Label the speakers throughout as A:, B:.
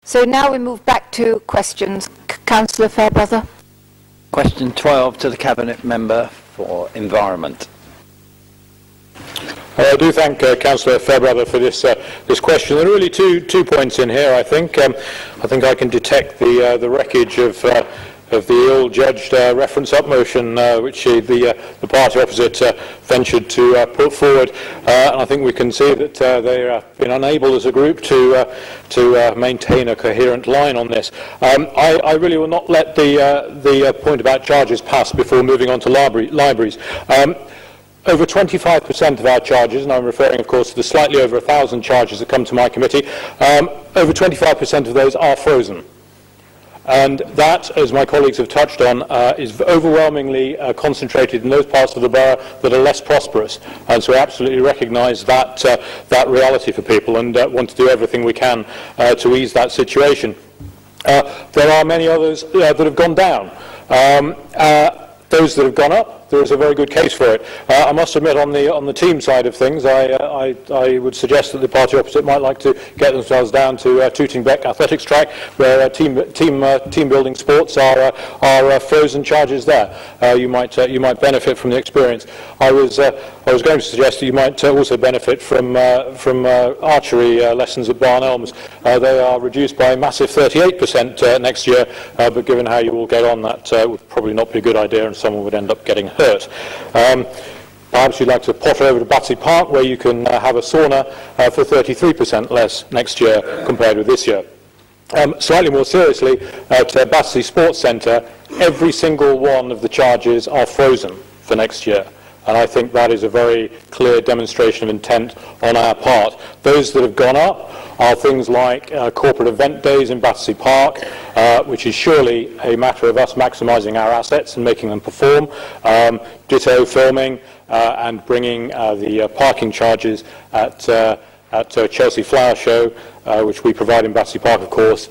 A: So now we move back to questions. Councillor Fairbrother.
B: Question 12 to the Cabinet Member for Environment.
C: I do thank Councillor Fairbrother for this question. There are really two points in here. I think I can detect the wreckage of the ill-judged reference up motion which the party opposite ventured to put forward, and I think we can see that they have been unable as a group to maintain a coherent line on this. I really will not let the point about charges pass before moving on to libraries. Over 25% of our charges, and I'm referring, of course, to the slightly over 1,000 charges that come to my committee, over 25% of those are frozen. And that, as my colleagues have touched on, is overwhelmingly concentrated in those parts of the borough that are less prosperous. And so we absolutely recognise that reality for people and want to do everything we can to ease that situation. There are many others that have gone down. Those that have gone up, there is a very good case for it. I must admit, on the team side of things, I would suggest that the party opposite might like to get themselves down to Tooting Bec Athletics Track, where team building sports are frozen charges there. You might benefit from the experience. I was going to suggest that you might also benefit from archery lessons at Barn Elms. They are reduced by a massive 38% next year, but given how you all get on, that would probably not be a good idea, and someone would end up getting hurt. Perhaps you'd like to potter over to Battersea Park, where you can have a sauna for 33% less next year compared with this year. Slightly more seriously, at Battersea Sports Centre, every single one of the charges are frozen for next year. And I think that is a very clear demonstration of intent on our part. Those that have gone up are things like corporate event days in Battersea Park, which is surely a matter of us maximising our assets and making them perform, ditto filming and bringing the parking charges at Chelsea Flower Show, which we provide in Battersea Park, of course,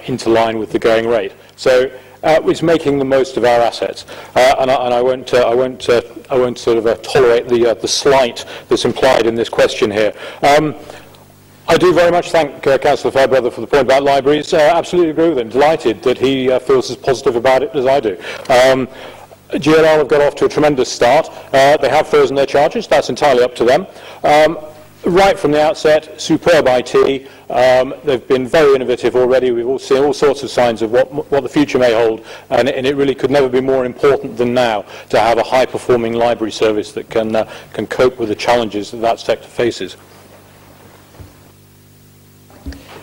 C: into line with the going rate. So it's making the most of our assets, and I won't sort of tolerate the slight that's implied in this question here. I do very much thank Councillor Fairbrother for the point about libraries. Absolutely agree with him. Delighted that he feels as positive about it as I do. GLL have got off to a tremendous start. They have frozen their charges. That's entirely up to them. Right from the outset, superb IT. They've been very innovative already. We've all seen all sorts of signs of what the future may hold, and it really could never be more important than now to have a high-performing library service that can cope with the challenges that sector faces.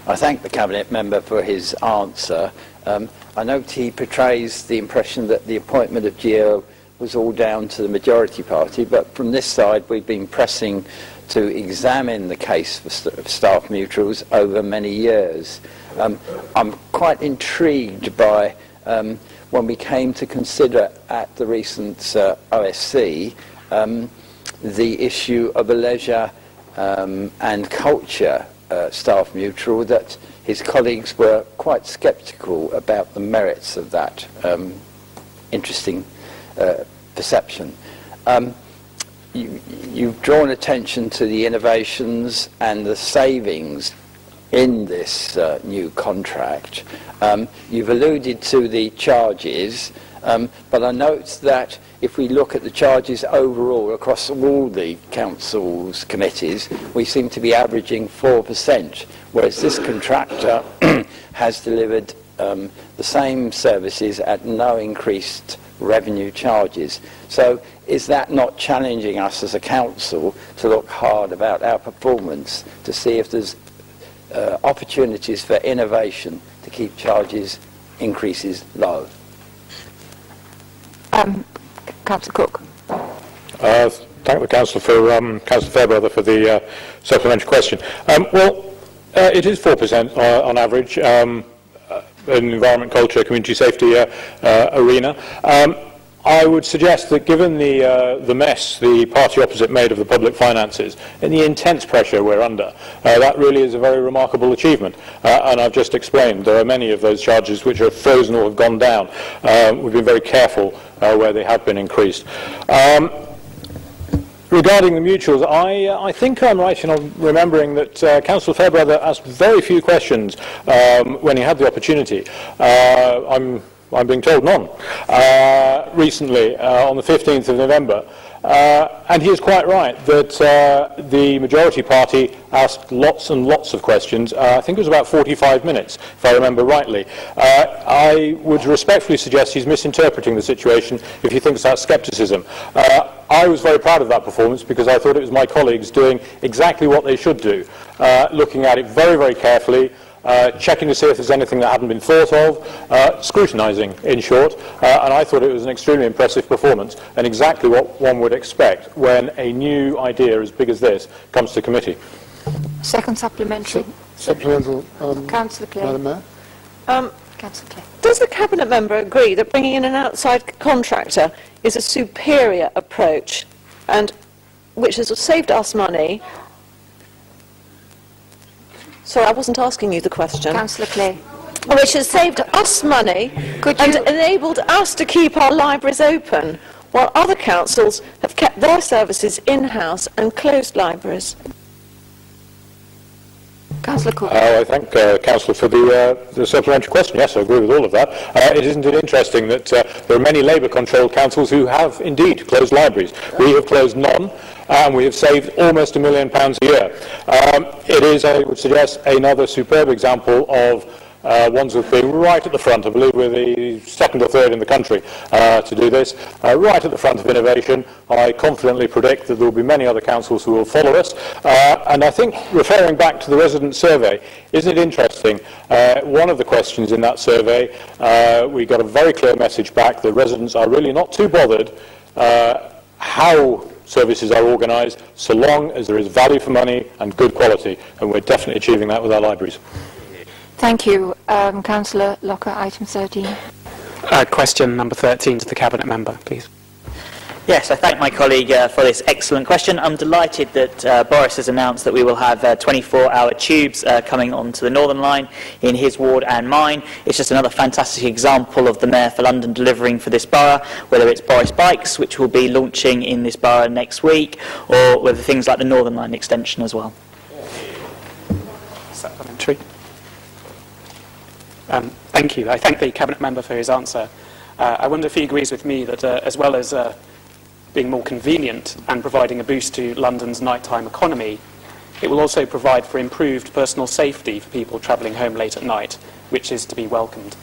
B: I thank the Cabinet Member for his answer. I note he portrays the impression that the appointment of GLL was all down to the majority party, but from this side we've been pressing to examine the case for staff mutuals over many years. I'm quite intrigued by when we came to consider at the recent OSC the issue of a leisure and culture staff mutual, that his colleagues were quite sceptical about the merits of that interesting perception. You've drawn attention to the innovations and the savings in this new contract. You've alluded to the charges, but I note that if we look at the charges overall across all the council's committees, we seem to be averaging 4%, whereas this contractor has delivered the same services at no increased revenue charges. So is that not challenging us as a council to look hard about our performance to see if there's opportunities for innovation to keep charges increases low?
A: Councillor Cook.
C: Thank the Councillor Fairbrother for the supplementary question. It is 4% on average in the environment, culture, community safety arena. I would suggest that given the mess the party opposite made of the public finances and the intense pressure we're under, that really is a very remarkable achievement. And I've just explained there are many of those charges which are frozen or have gone down. We've been very careful where they have been increased. Regarding the mutuals, I think I'm right in remembering that Councillor Fairbrother asked very few questions when he had the opportunity. I'm being told none recently on the 15th of November. And he is quite right that the majority party asked lots and lots of questions. I think it was about 45 minutes, if I remember rightly. I would respectfully suggest he's misinterpreting the situation if he thinks that's scepticism. I was very proud of that performance because I thought it was my colleagues doing exactly what they should do, looking at it very, very carefully, checking to see if there's anything that hadn't been thought of, scrutinising, in short, and I thought it was an extremely impressive performance and exactly what one would expect when a new idea as big as this comes to committee.
A: Second supplementary.
D: Supplemental,
A: Councillor Clay.
D: Madam Mayor.
A: Councillor Clay.
E: Does the Cabinet member agree that bringing in an outside contractor is a superior approach, and which has saved us money? Sorry, I wasn't asking you the question.
A: Councillor Clay.
E: Which has saved us money and enabled us to keep our libraries open, while other councils have kept their services in-house and closed libraries.
A: Councillor Cook.
C: I thank Councillor for the supplementary question. Yes, I agree with all of that. Isn't it interesting that there are many Labour-controlled councils who have indeed closed libraries? We have closed none, and we have saved almost £1 million a year. It is, I would suggest, another superb example of Wandsworth being right at the front. I believe we're the second or third in the country to do this, right at the front of innovation. I confidently predict that there will be many other councils who will follow us. And I think, referring back to the resident survey, isn't it interesting? One of the questions in that survey, we got a very clear message back that residents are really not too bothered how services are organised, so long as there is value for money and good quality. And we're definitely achieving that with our libraries.
A: Thank you. Councillor Locker, item 13.
F: Question number 13 to the Cabinet member, please.
G: Yes, I thank my colleague for this excellent question. I'm delighted that Boris has announced that we will have 24-hour tubes coming onto the Northern Line in his ward and mine. It's just another fantastic example of the Mayor for London delivering for this borough, whether it's Boris Bikes, which will be launching in this borough next week, or whether things like the Northern Line extension as well.
F: Supplementary. Thank you. I thank the Cabinet member for his answer. I wonder if he agrees with me that as well as being more convenient and providing a boost to London's nighttime economy, it will also provide for improved personal safety for people travelling home late at night, which is to be welcomed.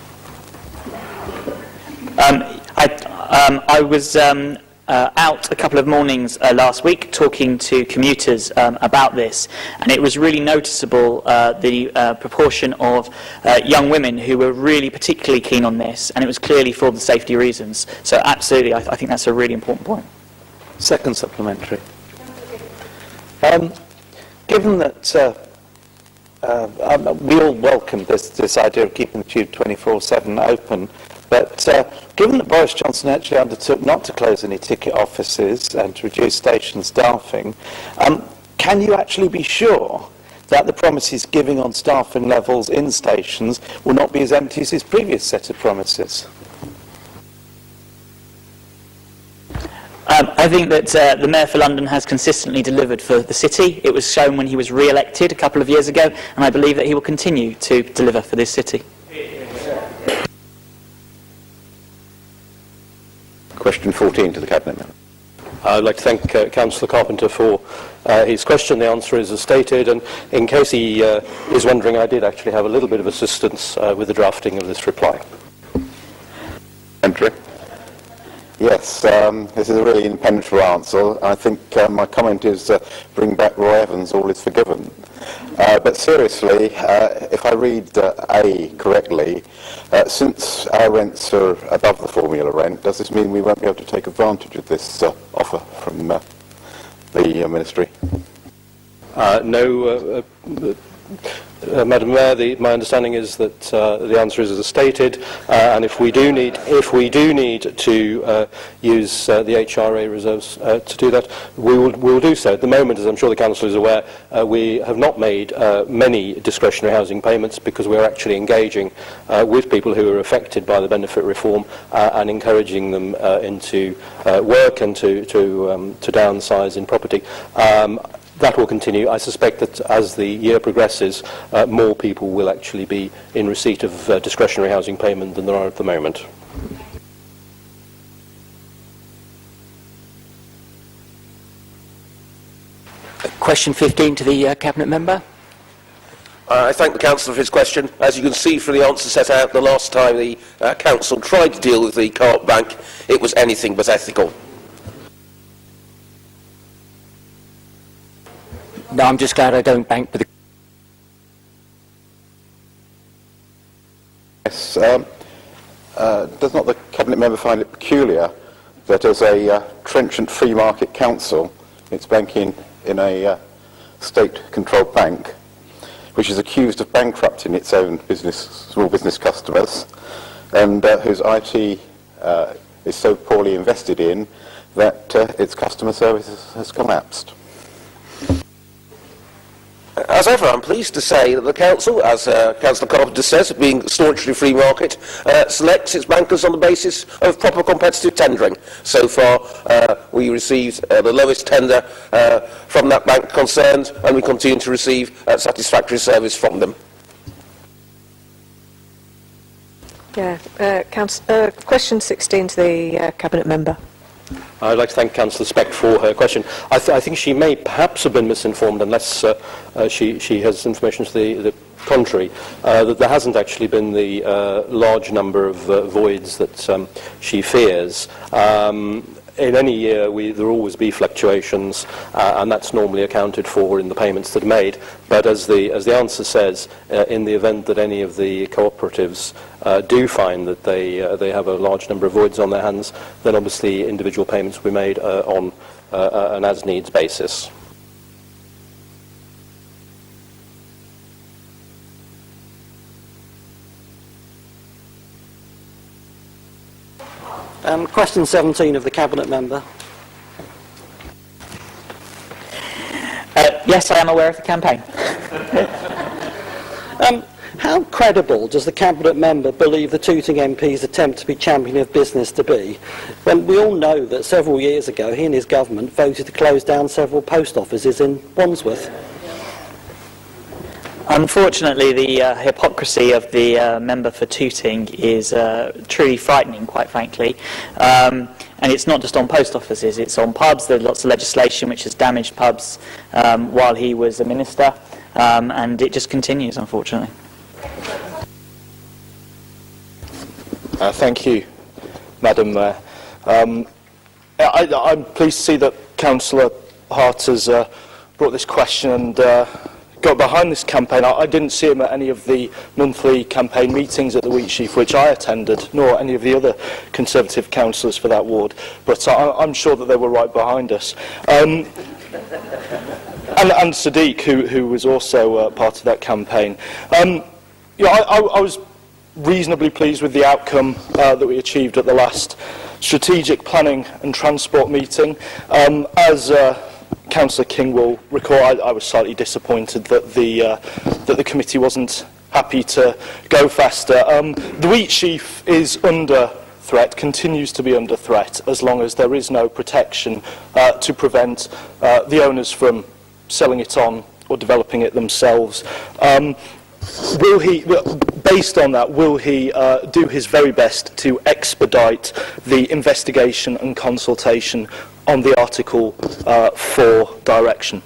G: I was out a couple of mornings last week talking to commuters about this, and it was really noticeable the proportion of young women who were really particularly keen on this, and it was clearly for the safety reasons. So absolutely, I think that's a really important point.
H: Second supplementary. Given that we all welcome this idea of keeping the tube 24/7 open, but given that Boris Johnson actually undertook not to close any ticket offices and to reduce station staffing, can you actually be sure that the promises giving on staffing levels in stations will not be as empty as his previous set of promises?
G: I think that the Mayor for London has consistently delivered for the city. It was shown when he was re-elected a couple of years ago, and I believe that he will continue to deliver for this city.
I: Question 14 to the Cabinet member.
J: I'd like to thank Councillor Carpenter for his question. The answer is as stated, and in case he is wondering, I did actually have a little bit of assistance with the drafting of this reply.
I: Entry. Yes, this is a really impenetrable answer. I think my comment is bring back Roy Evans, all is forgiven. But seriously, if I read A correctly, since our rents are above the formula rent, does this mean we won't be able to take advantage of this offer from the Ministry?
J: No, Madam Mayor, my understanding is that the answer is as stated, and if we do need to use the HRA reserves to do that, we will do so. At the moment, as I'm sure the Council is aware, we have not made many discretionary housing payments because we are actually engaging with people who are affected by the benefit reform and encouraging them into work and to downsize in property. That will continue. I suspect that as the year progresses, more people will actually be in receipt of discretionary housing payment than there are at the moment.
D: Question 15 to the Cabinet Member.
K: I thank the Councillor for his question. As you can see from the answer set out, the last time the Council tried to deal with the Co-op Bank, it was anything but ethical.
D: No, I'm just glad I don't bank with the...
I: Yes, does not the Cabinet Member find it peculiar that as a trenchant free market council, it's banking in a state-controlled bank, which is accused of bankrupting its own small business customers, and whose IT is so poorly invested in that its customer service has collapsed?
K: As ever, I'm pleased to say that the Council, as Councillor Carpenter says, being staunchly free market, selects its bankers on the basis of proper competitive tendering. So far, we received the lowest tender from that bank concerned, and we continue to receive satisfactory service from them.
E: Yeah, question 16 to the Cabinet Member.
J: I'd like to thank Councillor Speck for her question. I think she may perhaps have been misinformed, unless she has information to the contrary, that there hasn't actually been the large number of voids that she fears. In any year, there will always be fluctuations, and that's normally accounted for in the payments that are made. But as the answer says, in the event that any of the cooperatives do find that they have a large number of voids on their hands, then obviously individual payments will be made on an as-needs basis.
L: Question 17 of the Cabinet Member.
G: Yes, I am aware of the campaign.
L: How credible does the Cabinet Member believe the Tooting MP's attempt to be champion of business to be, when we all know that several years ago he and his government voted to close down several post offices in Wandsworth?
G: Unfortunately, the hypocrisy of the member for Tooting is truly frightening, quite frankly. And it's not just on post offices, it's on pubs. There's lots of legislation which has damaged pubs while he was a minister, and it just continues, unfortunately.
M: Thank you, Madam Mayor. I'm pleased to see that Councillor Hart has brought this question and got behind this campaign. I didn't see him at any of the monthly campaign meetings at the Wheatsheaf, which I attended, nor any of the other Conservative councillors for that ward, but I'm sure that they were right behind us. And Sadiq, who was also part of that campaign. I was reasonably pleased with the outcome that we achieved at the last Strategic Planning and Transport meeting. As Councillor King will recall, I was slightly disappointed that the committee wasn't happy to go faster. The Wheatsheaf is under threat, continues to be under threat, as long as there is no protection to prevent the owners from selling it on or developing it themselves. Based on that, will he do his very best to expedite the investigation and consultation on the Article 4 direction?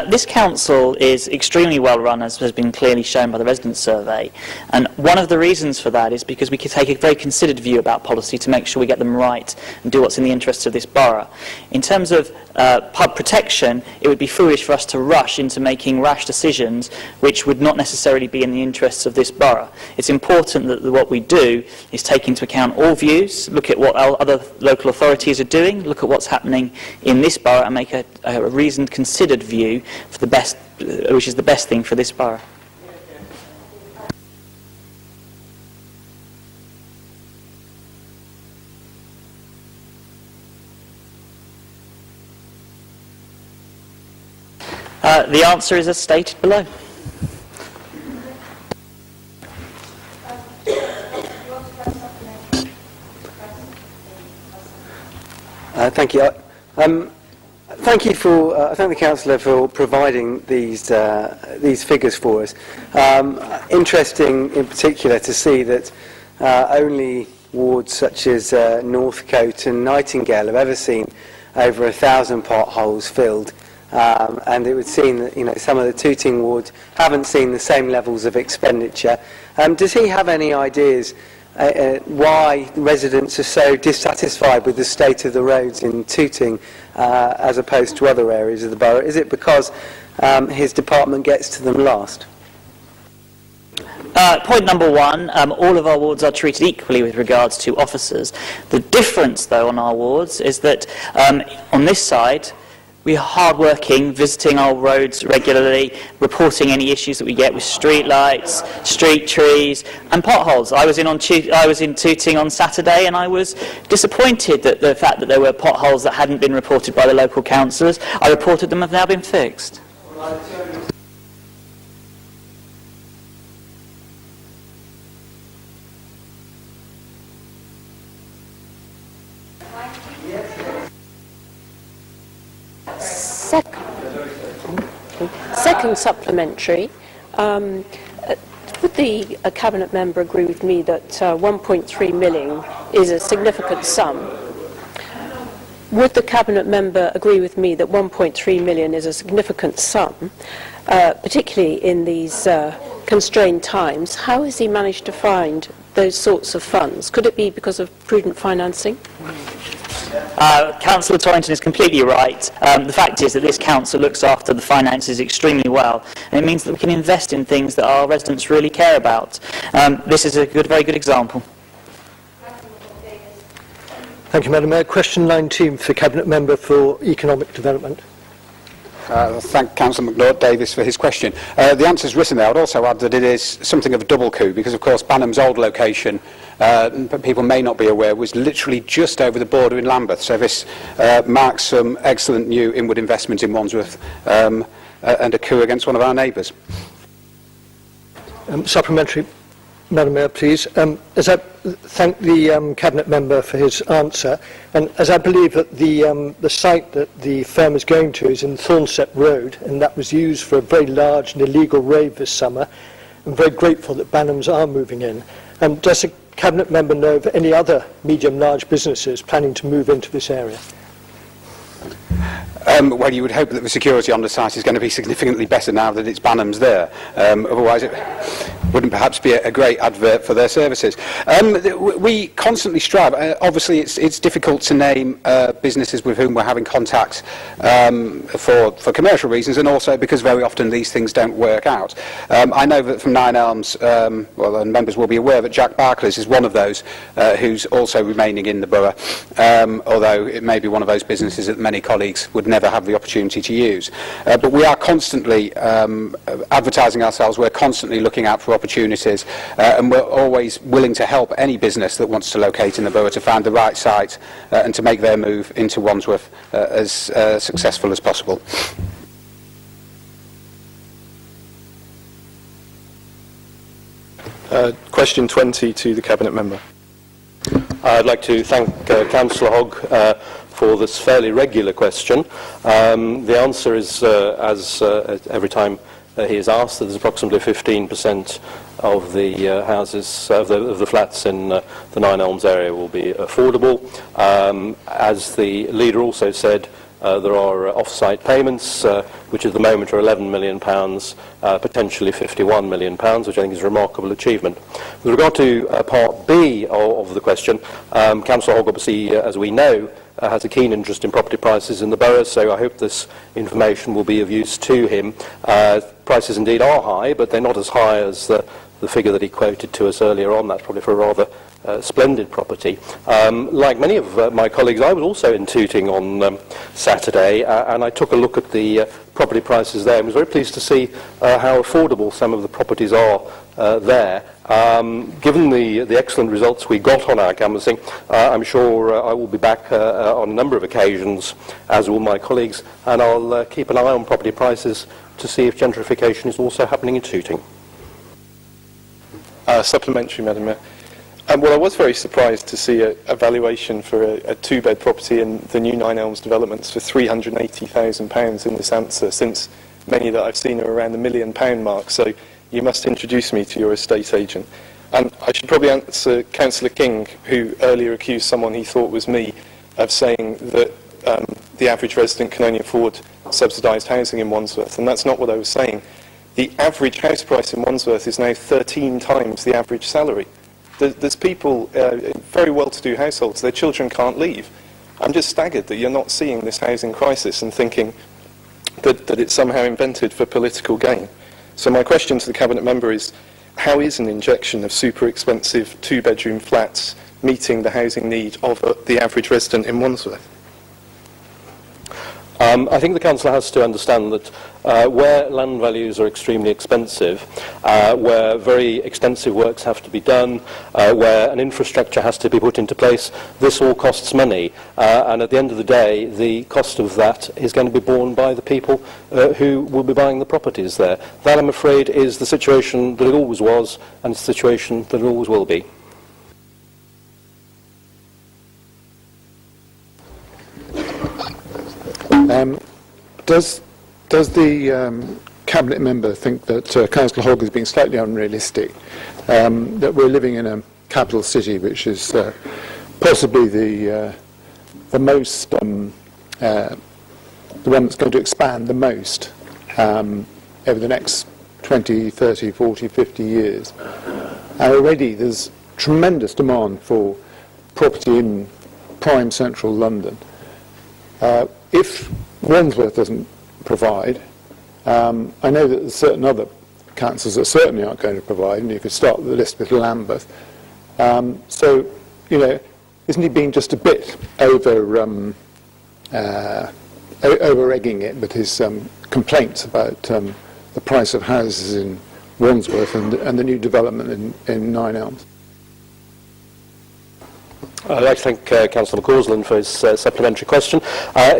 G: This council is extremely well run, as has been clearly shown by the residents' survey, and one of the reasons for that is because we can take a very considered view about policy to make sure we get them right and do what's in the interests of this borough. In terms of pub protection, it would be foolish for us to rush into making rash decisions which would not necessarily be in the interests of this borough. It's important that what we do is take into account all views, look at what other local authorities are doing, look at what's happening in this borough and make a reasoned, considered view do, for the best, which is the best thing for this borough. The answer is as stated below.
N: Thank you. Thank you for. I thank the councillor for providing these figures for us. Interesting, in particular, to see that only wards such as Northcote and Nightingale have ever seen over 1,000 potholes filled. And it would seem that some of the Tooting wards haven't seen the same levels of expenditure. Does he have any ideas why residents are so dissatisfied with the state of the roads in Tooting as opposed to other areas of the borough? Is it because his department gets to them last?
G: Point number one, all of our wards are treated equally with regards to officers. The difference, though, on our wards is that on this side, we are hard-working, visiting our roads regularly, reporting any issues that we get with street lights, street trees, and potholes. I was in Tooting on Saturday, and I was disappointed that the fact that there were potholes that hadn't been reported by the local councillors. I reported them have now been fixed.
O: Second supplementary, would the Cabinet member agree with me that 1.3 million is a significant sum? Would the Cabinet member agree with me that 1.3 million is a significant sum, particularly in these constrained times? How has he managed to find those sorts of funds? Could it be because of prudent financing?
G: Councillor Torrington is completely right. The fact is that this council looks after the finances extremely well, and it means that we can invest in things that our residents really care about. This is a very good example.
P: Thank you, Madam Mayor. Question 19 for Cabinet Member for Economic Development.
Q: Thank Councillor McNaught-Davis for his question. The answer is written there. I would also add that it is something of a double coup because, of course, Banham's old location, people may not be aware, was literally just over the border in Lambeth. So this marks some excellent new inward investment in Wandsworth and a coup against one of our neighbours.
P: Supplementary, Madam Mayor, please. As I thank the Cabinet Member for his answer, and as I believe that the site that the firm is going to is in Thornset Road, and that was used for a very large and illegal rave this summer, I'm very grateful that Banhams are moving in. Does the Cabinet Member know of any other medium-large businesses planning to move into this area?
Q: Well, you would hope that the security on the site is going to be significantly better now that it's Banham's there. Otherwise, it wouldn't perhaps be a great advert for their services. We constantly strive. Obviously, it's difficult to name businesses with whom we're having contact for commercial reasons, and also because very often these things don't work out. I know that from Nine Elms, and members will be aware that Jack Barclays is one of those who's also remaining in the borough, although it may be one of those businesses that many colleagues would never have the opportunity to use. But we are constantly advertising ourselves, we're constantly looking out for opportunities, and we're always willing to help any business that wants to locate in the borough to find the right site and to make their move into Wandsworth as successful as possible.
J: Question 20 to the Cabinet Member. I'd like to thank Councillor Hogg for this fairly regular question. The answer is, as every time he is asked, that there's approximately 15% of the houses, of the flats in the Nine Elms area will be affordable. As the leader also said, there are off-site payments, which at the moment are £11 million, potentially £51 million, which I think is a remarkable achievement. With regard to part B of the question, Councillor Hogg, obviously, as we know, has a keen interest in property prices in the borough, so I hope this information will be of use to him. Prices indeed are high, but they're not as high as the figure that he quoted to us earlier on. That's probably for a rather splendid property. Like many of my colleagues, I was also in Tooting on Saturday, and I took a look at the property prices there and was very pleased to see how affordable some of the properties are there. Given the excellent results we got on our canvassing, I'm sure I will be back on a number of occasions, as will my colleagues, and I'll keep an eye on property prices to see if gentrification is also happening in Tooting.
R: Supplementary, Madam Mayor. Well, I was very surprised to see a valuation for a two-bed property in the new Nine Elms developments for £380,000 in this answer, since many that I've seen are around the £1 million mark. So you must introduce me to your estate agent. And I should probably answer Councillor King, who earlier accused someone he thought was me of saying that the average resident can only afford subsidised housing in Wandsworth, and that's not what I was saying. The average house price in Wandsworth is now 13 times the average salary. There's people in very well-to-do households, their children can't leave. I'm just staggered that you're not seeing this housing crisis and thinking that it's somehow invented for political gain. So my question to the Cabinet Member is, how is an injection of super expensive two-bedroom flats meeting the housing need of the average resident in Wandsworth?
J: I think the Council has to understand that where land values are extremely expensive, where very extensive works have to be done, where an infrastructure has to be put into place, this all costs money. And at the end of the day, the cost of that is going to be borne by the people who will be buying the properties there. That, I'm afraid, is the situation that it always was, and it's the situation that it always will be.
S: Does the Cabinet Member think that Councillor Hogg is being slightly unrealistic, that we're living in a capital city which is possibly the most, the one that's going to expand the most over the next 20, 30, 40, 50 years. And already there's tremendous demand for property in prime central London. If Wandsworth doesn't provide, I know that there's certain other councils that certainly aren't going to provide, and you could start the list with Lambeth. So, you know, isn't he being just a bit over-egging it with his complaints about the price of houses in Wandsworth and the new development in Nine Elms?
J: I'd like to thank Councillor McCausland for his supplementary question.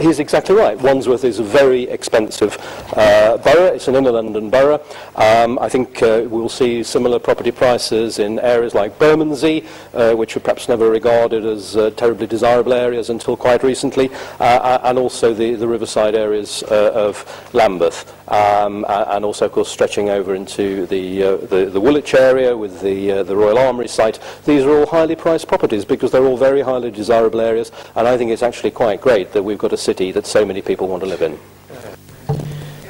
J: He's exactly right. Wandsworth is a very expensive borough. It's an inner London borough. I think we'll see similar property prices in areas like Bermondsey, which were perhaps never regarded as terribly desirable areas until quite recently, and also the riverside areas of Lambeth. And also, of course, stretching over into the Woolwich area with the Royal Armoury site. These are all highly priced properties because they're all very highly desirable areas, and I think it's actually quite great that we've got a city that so many people want to live in.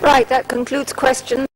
A: Right, that concludes questions.